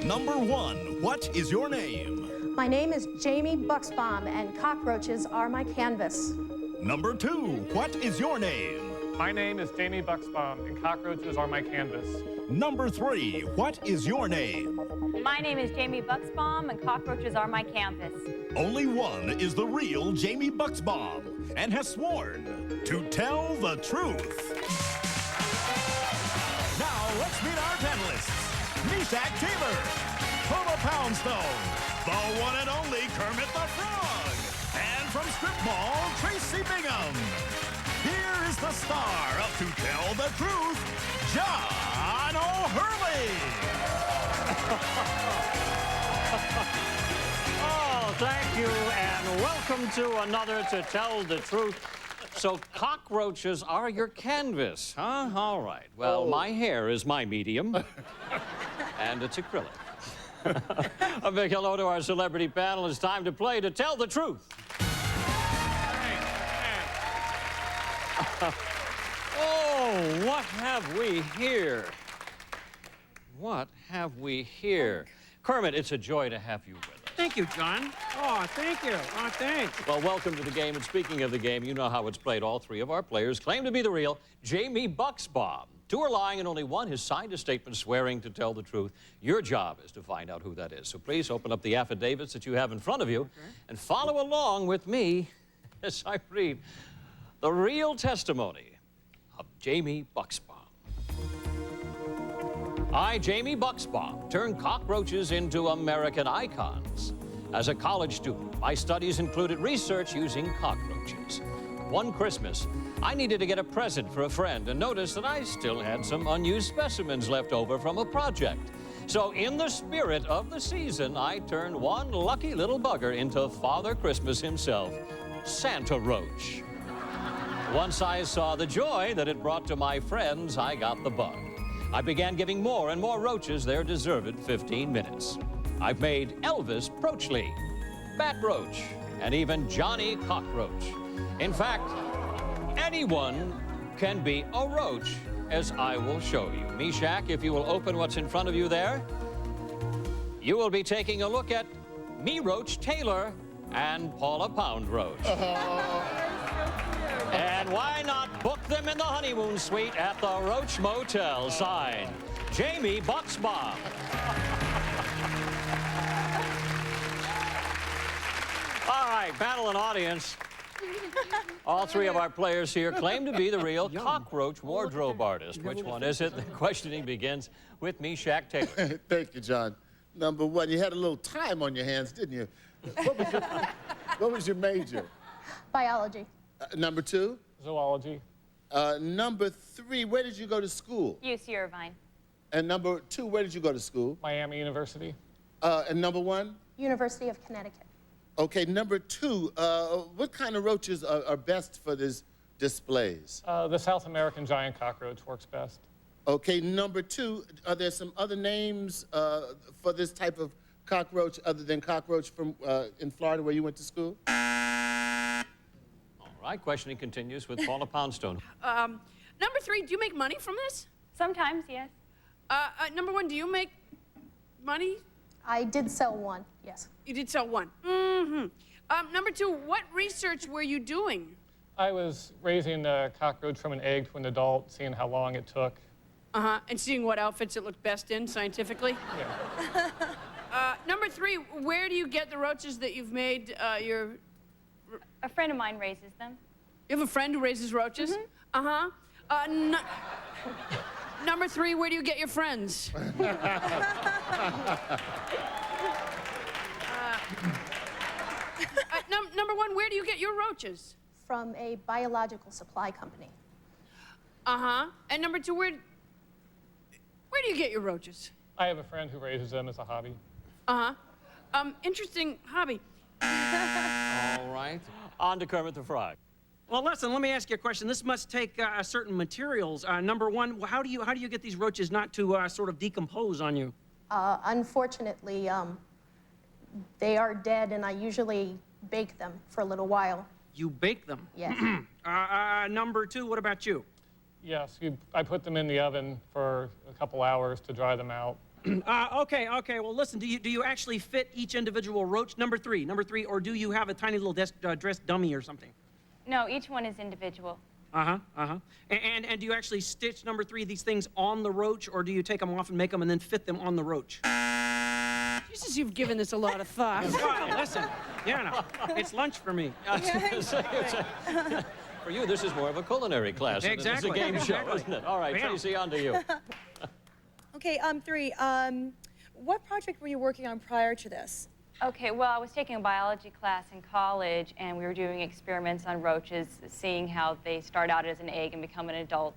Number 1, what is your name? My name is Jamie Buchsbaum, and cockroaches are my canvas. Number 2, what is your name? My name is Jamie Buchsbaum, and cockroaches are my canvas. Number 3, what is your name? My name is Jamie Buchsbaum, and cockroaches are my canvas. Only one is the real Jamie Buchsbaum and has sworn to tell the truth. Now let's meet our panelists. Meshach Taylor, Paula Poundstone, the one and only Kermit the Frog, and from Strip Mall, Tracy Bingham. Here is the star of To Tell the Truth, John O'Hurley. Oh, thank you, and welcome to another To Tell the Truth. So cockroaches are your canvas, huh? All right. Well, my hair is my medium, and it's acrylic. A big hello to our celebrity panel. It's time to play To Tell the Truth. Oh, what have we here? What have we here? Kermit, it's a joy to have you with us. Thank you, John. Oh, thank you. Oh, thanks. Well, welcome to the game. And speaking of the game, you know how it's played. All three of our players claim to be the real Jamie Buchsbaum. Two are lying and only one has signed a statement swearing to tell the truth. Your job is to find out who that is. So please open up the affidavits that you have in front of you and follow along with me as I read the real testimony of Jamie Buchsbaum. I, Jamie Buchsbaum, turned cockroaches into American icons. As a college student, my studies included research using cockroaches. One Christmas, I needed to get a present for a friend and noticed that I still had some unused specimens left over from a project. So in the spirit of the season, I turned one lucky little bugger into Father Christmas himself, Santa Roach. Once I saw the joy that it brought to my friends, I got the bug. I began giving more and more roaches their deserved 15 minutes. I've made Elvis Proachley, Bat Roach, and even Johnny Cockroach. In fact, anyone can be a roach, as I will show you. Meshach, if you will open what's in front of you there, you will be taking a look at me, Roach Taylor, and Paula Pound Roach. And why not book them in the honeymoon suite at the Roach Motel? Signed, Jamie Buchsbaum. All right, panel and audience. All three of our players here claim to be the real cockroach wardrobe artist. Which one is it? The questioning begins with Meshach Taylor. Thank you, John. Number 1, you had a little time on your hands, didn't you? What was your major? Biology. Number 2? Zoology. Number 3, where did you go to school? UC Irvine. And number 2, where did you go to school? Miami University. And number 1? University of Connecticut. Okay, number 2, what kind of roaches are best for these displays? The South American giant cockroach works best. Okay, number 2, are there some other names for this type of cockroach other than cockroach from in Florida where you went to school? All right, questioning continues with Paula Poundstone. Number 3, do you make money from this? Sometimes, yes. Number 1, do you make money? I did sell one, yes. You did sell one. Mm-hmm. Number 2, what research were you doing? I was raising a cockroach from an egg to an adult, seeing how long it took. And seeing what outfits it looked best in scientifically? Yeah. Number 3, where do you get the roaches that you've made your... A friend of mine raises them. You have a friend who raises roaches? Mm-hmm. Number 3, where do you get your friends? Number 1, where do you get your roaches? From a biological supply company. And number 2, where do you get your roaches? I have a friend who raises them as a hobby. Interesting hobby. All right, on to Kermit the Frog. Well, listen, let me ask you a question. This must take certain materials. Number 1, how do you get these roaches not to sort of decompose on you? Unfortunately, they are dead, and I usually bake them for a little while. You bake them? Yes. Number 2, what about you? Yes, I put them in the oven for a couple hours to dry them out. Okay. Well, listen. Do you actually fit each individual roach? Number three, or do you have a tiny little dressed dummy or something? No, each one is individual. And do you actually stitch number three these things on the roach, or do you take them off and make them and then fit them on the roach? Jesus, you've given this a lot of thought. Listen, no, it's lunch for me. For you, this is more of a culinary class. Exactly. It's a game show, isn't it? All right, Bam. Tracy, on to you. Okay, three. What project were you working on prior to this? Okay, well, I was taking a biology class in college, and we were doing experiments on roaches, seeing how they start out as an egg and become an adult.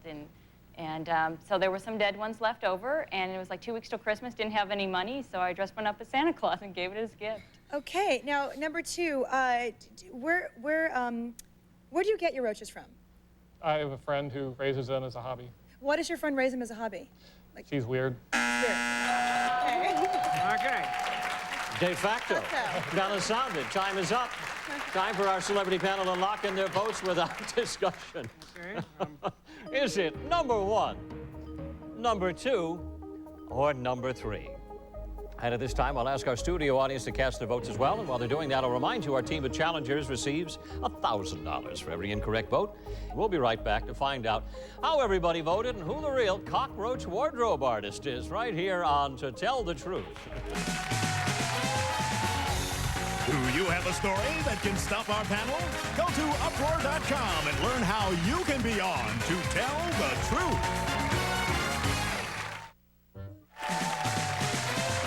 So there were some dead ones left over, and it was like 2 weeks till Christmas, didn't have any money, so I dressed one up as Santa Claus and gave it as a gift. Okay, now, number two, where do you get your roaches from? I have a friend who raises them as a hobby. Why does your friend raise them as a hobby? She's weird. Okay. De facto. Gonna sound it. Time is up. Time for our celebrity panel to lock in their votes without discussion. Okay. Is it number one, number two, or number three? And at this time, I'll ask our studio audience to cast their votes as well. And while they're doing that, I'll remind you our team of challengers receives $1,000 for every incorrect vote. We'll be right back to find out how everybody voted and who the real cockroach wardrobe artist is right here on To Tell the Truth. Do you have a story that can stump our panel? Go to uproar.com and learn how you can be on To Tell the Truth.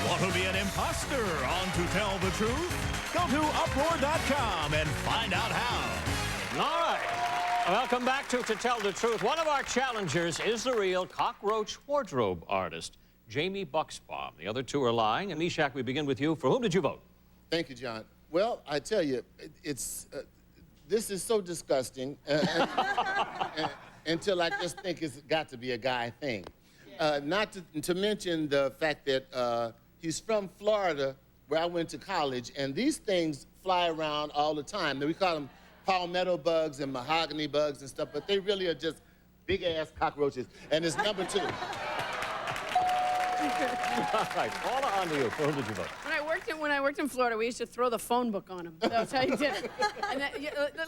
Want to be an imposter on To Tell the Truth? Go to uproar.com and find out how. All right. Welcome back to Tell the Truth. One of our challengers is the real cockroach wardrobe artist, Jamie Buchsbaum. The other two are lying. And Meshach, we begin with you. For whom did you vote? Thank you, John. Well, I tell you, this is so disgusting until I just think it's got to be a guy thing. Not to mention the fact that he's from Florida, where I went to college, and these things fly around all the time. We call them palmetto bugs and mahogany bugs and stuff, but they really are just big-ass cockroaches, and it's number two. All right, Paula, on to you. For whom did you vote? When I worked in Florida, we used to throw the phone book on him. That's how you did it. And then,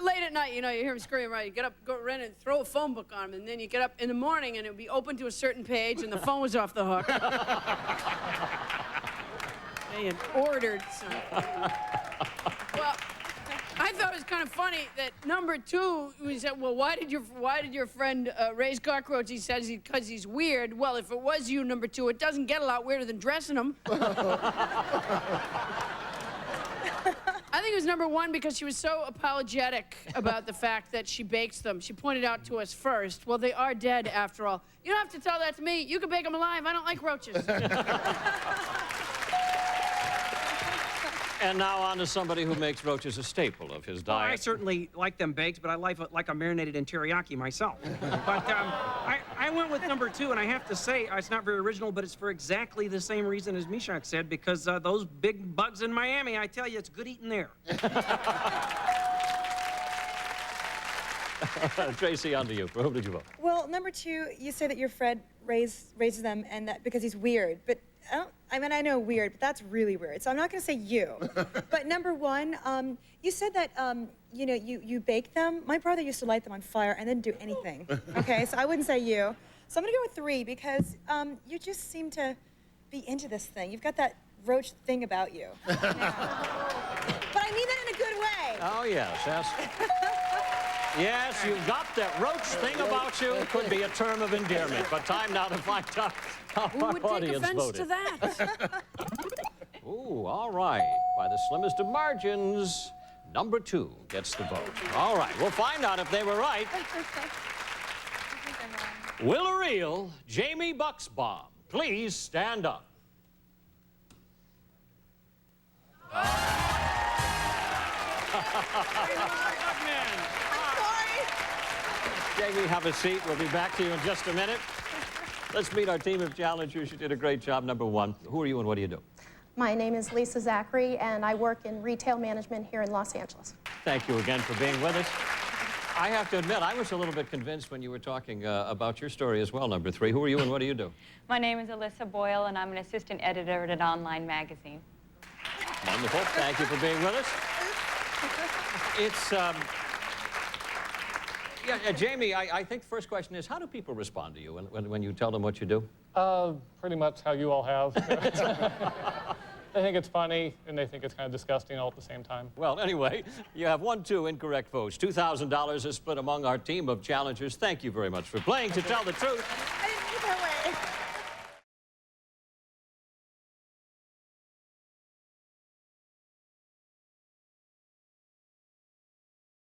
late at night, you hear him screaming, right? You get up, go run and throw a phone book on him, and then you get up in the morning, and it would be open to a certain page, and the phone was off the hook. They had ordered something. Well, I thought it was kind of funny that number two, we said, well, why did your friend raise cockroaches? He says because he's weird. Well, if it was you, number two, it doesn't get a lot weirder than dressing them. I think it was number one because she was so apologetic about the fact that she bakes them. She pointed out to us first, well, they are dead after all. You don't have to tell that to me. You can bake them alive. I don't like roaches. And now on to somebody who makes roaches a staple of his diet. Well, I certainly like them baked, but I like them marinated in teriyaki myself. But I went with number two, and I have to say, it's not very original, but it's for exactly the same reason as Meshach said, because those big bugs in Miami, I tell you, it's good eating there. Tracy, on to you. For whom did you vote? Well, number two, you say that your friend raises them and that because he's weird, but I know weird, but that's really weird. So I'm not going to say you. But number one, you said that you bake them. My brother used to light them on fire and then do anything. Okay, so I wouldn't say you. So I'm going to go with three because you just seem to be into this thing. You've got that roach thing about you. Yeah. But I mean that in a good way. Oh yes, yes. Yes, you've got that roach thing about you. It could be a term of endearment. But time now to find out how our audience voted. To that? Ooh, all right. By the slimmest of margins, number two gets the vote. All right, we'll find out if they were right. Will a real Jamie Buchsbaum please stand up? Jamie, have a seat. We'll be back to you in just a minute. Let's meet our team of challengers. You did a great job, number one. Who are you and what do you do? My name is Lisa Zachary, and I work in retail management here in Los Angeles. Thank you again for being with us. I have to admit, I was a little bit convinced when you were talking about your story as well, number 3. Who are you and what do you do? My name is Alyssa Boyle, and I'm an assistant editor at an online magazine. Wonderful. Thank you for being with us. It's, yeah, Jamie, I think the first question is, how do people respond to you when you tell them what you do? Pretty much how you all have. They think it's funny, and they think it's kind of disgusting all at the same time. Well, anyway, you have 2 incorrect votes. $2,000 is split among our team of challengers. Thank you very much for playing To Tell the Truth. I didn't think that way.